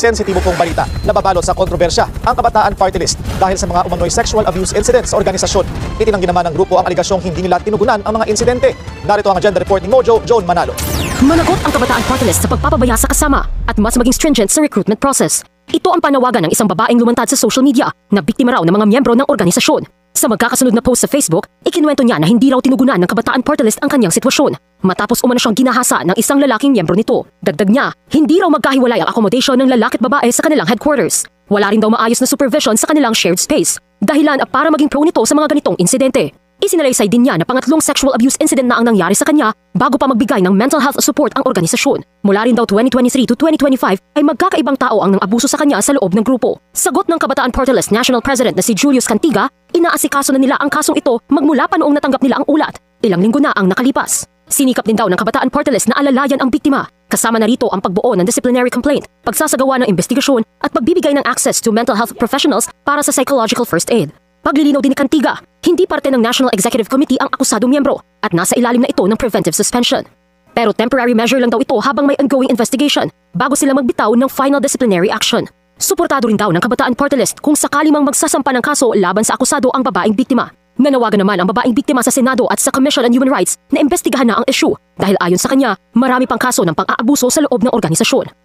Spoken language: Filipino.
sensitibo pong balita na babalot sa kontrobersya ang Kabataan Party List dahil sa mga umano'y sexual abuse incidents sa organisasyon. Itinanggi naman ng grupo ang aligasyong hindi nila tinugunan ang mga insidente. Narito ang agenda report ni Mojo, Joan Manalo. Managot ang Kabataan Party List sa pagpapabaya sa kasama at mas maging stringent sa recruitment process. Ito ang panawagan ng isang babaeng lumantad sa social media na biktima raw ng mga miyembro ng organisasyon. Sa magkakasunod na post sa Facebook, ikinuwento niya na hindi raw tinugunan ng Kabataan Party List ang kanyang sitwasyon matapos umano siyang ginahasa ng isang lalaking miyembro nito. Dagdag niya, hindi raw magkahiwalay ang accommodation ng lalaki at babae sa kanilang headquarters. Wala rin daw maayos na supervision sa kanilang shared space. Dahilan para maging prone nito sa mga ganitong insidente. Isinalaysay din niya na pangatlong sexual abuse incident na ang nangyari sa kanya bago pa magbigay ng mental health support ang organisasyon. Mula rin daw 2023 to 2025 ay magkakaibang tao ang nang-abuso sa kanya sa loob ng grupo. Sagot ng Kabataan Party List National President na si Julius Cantiga, inaasikaso na nila ang kasong ito magmula pa noong natanggap nila ang ulat. Ilang linggo na ang nakalipas. Sinikap din daw ng Kabataan Party List na alalayan ang biktima. Kasama na rito ang pagbuo ng disciplinary complaint, pagsasagawa ng investigasyon at pagbibigay ng access to mental health professionals para sa psychological first aid. Paglilinaw din ni Cantiga, hindi parte ng National Executive Committee ang akusadong miyembro at nasa ilalim na ito ng preventive suspension. Pero temporary measure lang daw ito habang may ongoing investigation bago sila magbitaw ng final disciplinary action. Suportado rin daw ng Kabataan Party List kung sakali mang magsasampa ng kaso laban sa akusado ang babaeng biktima. Nanawagan naman ang babaeng biktima sa Senado at sa Commission on Human Rights na imbestigahan na ang issue dahil ayon sa kanya, marami pang kaso ng pang-aabuso sa loob ng organisasyon.